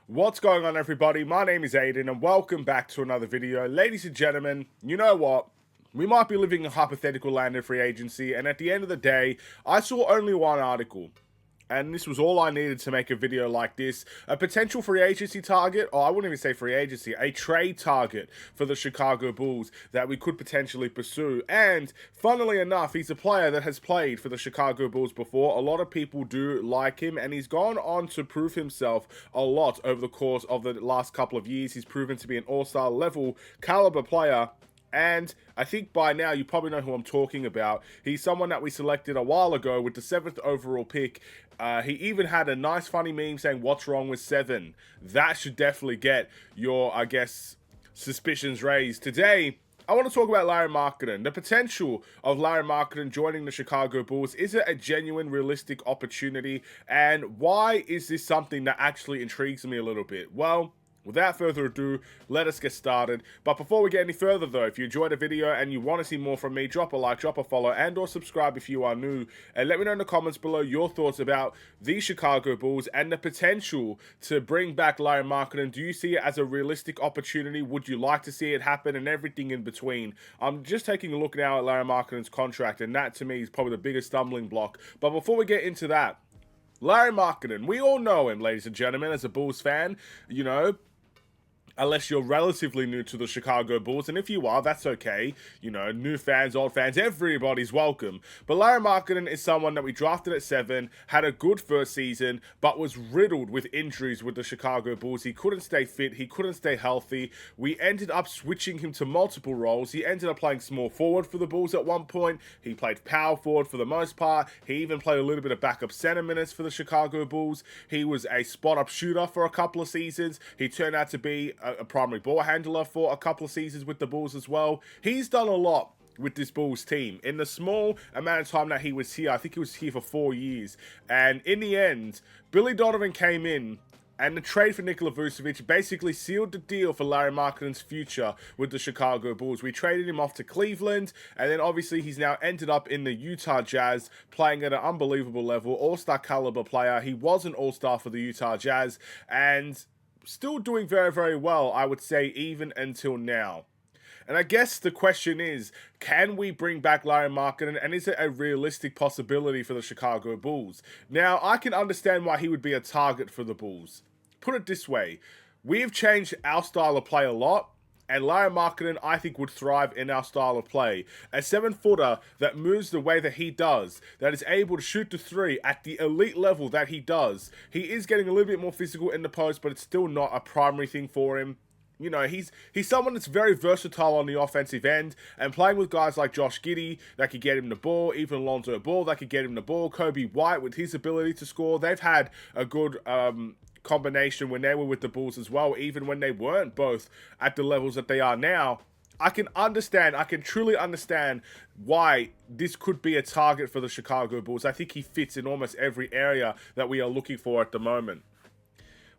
What's going on, everybody? My name is Aiden and welcome back to another video. Ladies and gentlemen, you know what? We might be living in a hypothetical land of free agency, and at the end of the day, I saw only one article. And this was all I needed to make a video like this. A potential free agency target, or I wouldn't even say free agency, a trade target for the Chicago Bulls that we could potentially pursue. And funnily enough, he's a player that has played for the Chicago Bulls before. A lot of people do like him, and he's gone on to prove himself a lot over the course of the last couple of years. He's proven to be an all-star level caliber player. And I think by now you probably know who I'm talking about. He's someone that we selected a while ago with the 7th overall pick. He even had a nice funny meme saying, "What's wrong with 7?" That should definitely get your, I guess, suspicions raised. Today, I want to talk about Lauri Markkanen. The potential of Lauri Markkanen joining the Chicago Bulls. Is it a genuine, realistic opportunity? And why is this something that actually intrigues me a little bit? Well, without further ado, let us get started. But before we get any further though, if you enjoyed the video and you want to see more from me, drop a like, drop a follow, and or subscribe if you are new. And let me know in the comments below your thoughts about the Chicago Bulls and the potential to bring back Lauri Markkanen. Do you see it as a realistic opportunity? Would you like to see it happen? And everything in between. I'm just taking a look now at Lauri Markkanen's contract, and that to me is probably the biggest stumbling block. But before we get into that, Lauri Markkanen, we all know him, ladies and gentlemen, as a Bulls fan, you know, unless you're relatively new to the Chicago Bulls, and if you are, that's okay. You know, new fans, old fans, everybody's welcome. But Lauri Markkanen is someone that we drafted at 7, had a good first season, but was riddled with injuries with the Chicago Bulls. He couldn't stay fit, he couldn't stay healthy. We ended up switching him to multiple roles. He ended up playing small forward for the Bulls at one point. He played power forward for the most part. He even played a little bit of backup center minutes for the Chicago Bulls. He was a spot-up shooter for a couple of seasons. He turned out to be a primary ball handler for a couple of seasons with the Bulls as well. He's done a lot with this Bulls team in the small amount of time that he was here. I think he was here for 4 years, and in the end, Billy Donovan came in, and the trade for Nikola Vucevic basically sealed the deal for Lauri Markkanen's future with the Chicago Bulls. We traded him off to Cleveland, and then obviously he's now ended up in the Utah Jazz, playing at an unbelievable level, all-star caliber player. He was an all-star for the Utah Jazz, and still doing very, very well, I would say, even until now. And I guess the question is, can we bring back Lauri Markkanen, and is it a realistic possibility for the Chicago Bulls? Now, I can understand why he would be a target for the Bulls. Put it this way, we've changed our style of play a lot, and Lauri Markkanen, I think, would thrive in our style of play. A 7-footer that moves the way that he does, that is able to shoot the 3 at the elite level that he does. He is getting a little bit more physical in the post, but it's still not a primary thing for him. You know, he's someone that's very versatile on the offensive end, and playing with guys like Josh Giddey that could get him the ball, even Lonzo Ball that could get him the ball, Kobe White with his ability to score. They've had a good combination when they were with the Bulls as well, even when they weren't both at the levels that they are now. I can truly understand why this could be a target for the Chicago Bulls. I think he fits in almost every area that we are looking for at the moment.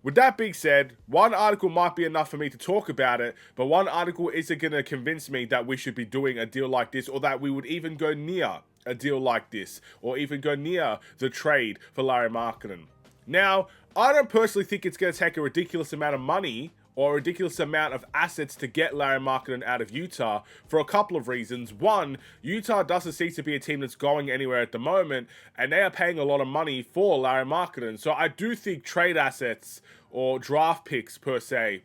With that being said, one article might be enough for me to talk about it, but one article isn't going to convince me that we should be doing a deal like this, or that we would even go near a deal like this, or even go near the trade for Lauri Markkanen. Now, I don't personally think it's going to take a ridiculous amount of money or a ridiculous amount of assets to get Lauri Markkanen out of Utah for a couple of reasons. One, Utah doesn't seem to be a team that's going anywhere at the moment, and they are paying a lot of money for Lauri Markkanen. So I do think trade assets or draft picks per se,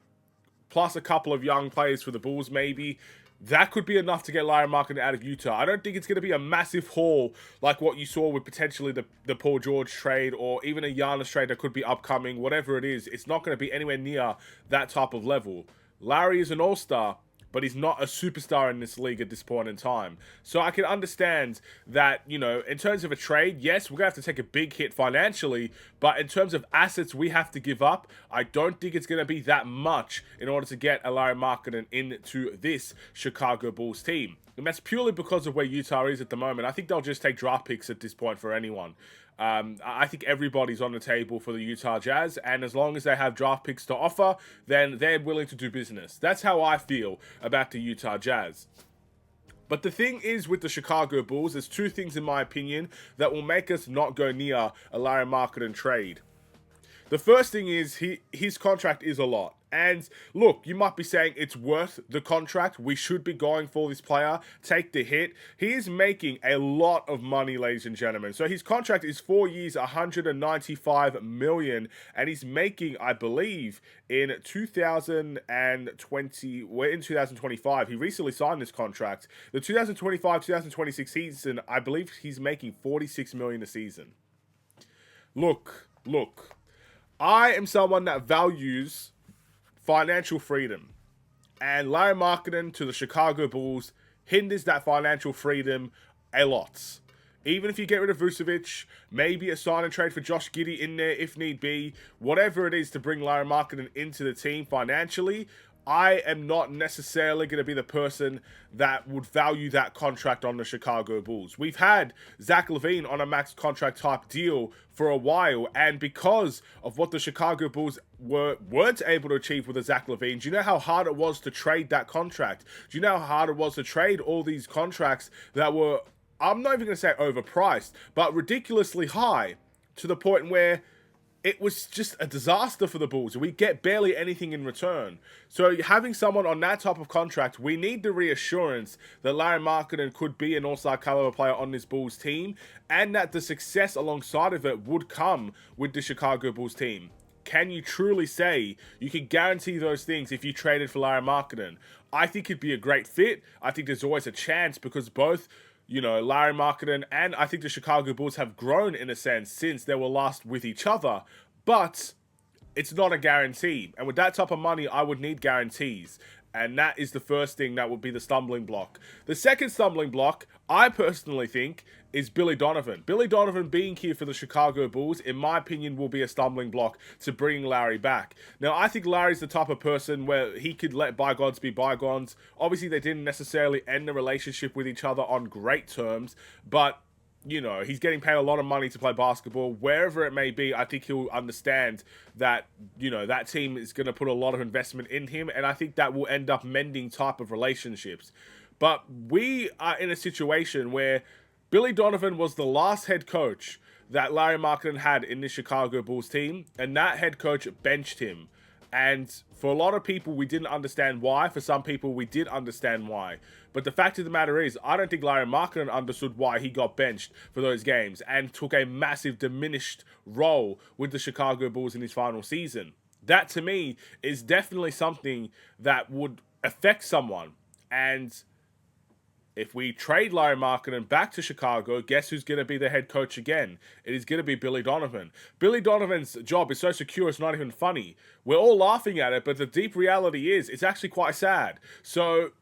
plus a couple of young players for the Bulls maybe, that could be enough to get Lauri Markkanen out of Utah. I don't think it's going to be a massive haul like what you saw with potentially the Paul George trade, or even a Giannis trade that could be upcoming. Whatever it is, it's not going to be anywhere near that type of level. Lauri is an all-star, but he's not a superstar in this league at this point in time. So I can understand that, you know, in terms of a trade, yes, we're going to have to take a big hit financially, but in terms of assets we have to give up, I don't think it's going to be that much in order to get Lauri Markkanen into this Chicago Bulls team. And that's purely because of where Utah is at the moment. I think they'll just take draft picks at this point for anyone. I think everybody's on the table for the Utah Jazz, and as long as they have draft picks to offer, then they're willing to do business. That's how I feel about the Utah Jazz. But the thing is with the Chicago Bulls, there's two things in my opinion that will make us not go near a Lauri Markkanen trade. The first thing is his contract is a lot. And look, you might be saying it's worth the contract. We should be going for this player. Take the hit. He is making a lot of money, ladies and gentlemen. So his contract is 4 years, 195 million, and he's making, I believe, in 2020. We're in 2025. He recently signed this contract. The 2025-2026 season, I believe he's making 46 million a season. Look. I am someone that values financial freedom. And Lauri Markkanen to the Chicago Bulls hinders that financial freedom a lot. Even if you get rid of Vucevic, maybe a sign and trade for Josh Giddey in there if need be, whatever it is to bring Lauri Markkanen into the team financially, I am not necessarily going to be the person that would value that contract on the Chicago Bulls. We've had Zach LaVine on a max contract type deal for a while, and because of what the Chicago Bulls weren't able to achieve with the Zach LaVine, do you know how hard it was to trade that contract? Do you know how hard it was to trade all these contracts that were, I'm not even going to say overpriced, but ridiculously high, to the point where it was just a disaster for the Bulls. We get barely anything in return. So having someone on that type of contract, we need the reassurance that Lauri Markkanen could be an all-star caliber player on this Bulls team, and that the success alongside of it would come with the Chicago Bulls team. Can you truly say you can guarantee those things if you traded for Lauri Markkanen? I think it'd be a great fit. I think there's always a chance because both, Lauri Markkanen and I think the Chicago Bulls have grown in a sense since they were last with each other, but it's not a guarantee. And with that type of money, I would need guarantees. And that is the first thing that would be the stumbling block. The second stumbling block, I personally think, is Billy Donovan. Billy Donovan being here for the Chicago Bulls, in my opinion, will be a stumbling block to bringing Lauri back. Now, I think Lauri's the type of person where he could let bygones be bygones. Obviously, they didn't necessarily end the relationship with each other on great terms, but he's getting paid a lot of money to play basketball. Wherever it may be, I think he'll understand that, that team is going to put a lot of investment in him, and I think that will end up mending type of relationships. But we are in a situation where Billy Donovan was the last head coach that Lauri Markkanen had in the Chicago Bulls team, and that head coach benched him. And for a lot of people, we didn't understand why. For some people, we did understand why. But the fact of the matter is, I don't think Lauri Markkanen understood why he got benched for those games and took a massive diminished role with the Chicago Bulls in his final season. That, to me, is definitely something that would affect someone. And if we trade Lauri Markkanen back to Chicago, guess who's going to be the head coach again? It is going to be Billy Donovan. Billy Donovan's job is so secure, it's not even funny. We're all laughing at it, but the deep reality is, it's actually quite sad. So,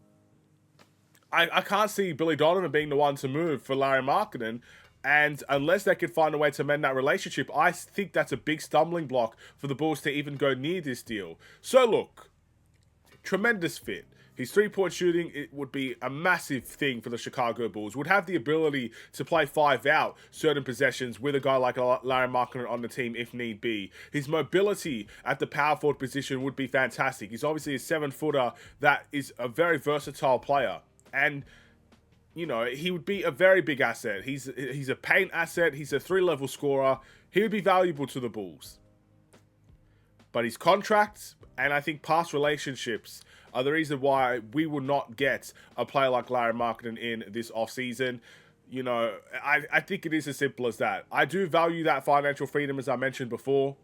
I can't see Billy Donovan being the one to move for Lauri Markkanen, and unless they could find a way to mend that relationship, I think that's a big stumbling block for the Bulls to even go near this deal. So look, tremendous fit. His three-point shooting, it would be a massive thing for the Chicago Bulls. Would have the ability to play 5 out certain possessions with a guy like Lauri Markkanen on the team if need be. His mobility at the power forward position would be fantastic. He's obviously a 7-footer that is a very versatile player. And, he would be a very big asset. He's a paint asset. He's a 3-level scorer. He would be valuable to the Bulls. But his contract, and I think past relationships, are the reason why we will not get a player like Lauri Markkanen in this offseason. I think it is as simple as that. I do value that financial freedom, as I mentioned before.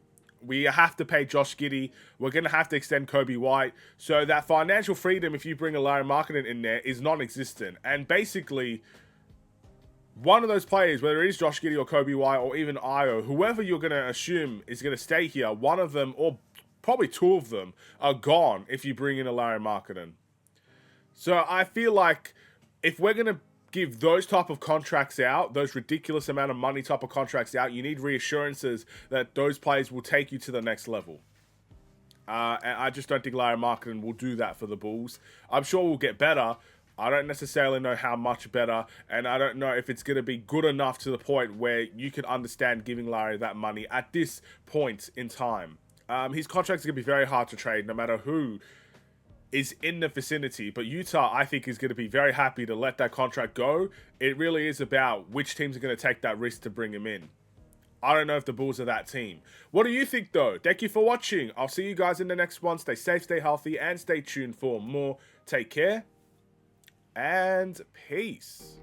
We have to pay Josh Giddey. We're going to have to extend Kobe White. So that financial freedom, if you bring a Lauri Markkanen in there, is non-existent. And basically, one of those players, whether it is Josh Giddey or Kobe White or even Io, whoever you're going to assume is going to stay here, one of them, or probably 2 of them, are gone if you bring in a Lauri Markkanen. So I feel like if we're going to give those type of contracts out, those ridiculous amount of money type of contracts out, you need reassurances that those players will take you to the next level. And I just don't think Lauri Markkanen will do that for the Bulls. I'm sure we'll get better. I don't necessarily know how much better, and I don't know if it's going to be good enough to the point where you can understand giving Lauri that money at this point in time. His contract is going to be very hard to trade no matter who is in the vicinity, but Utah, I think, is going to be very happy to let that contract go. It really is about which teams are going to take that risk to bring him in. I don't know if the Bulls are that team. What do you think, though? Thank you for watching. I'll see you guys in the next one. Stay safe, stay healthy, and stay tuned for more. Take care, and peace.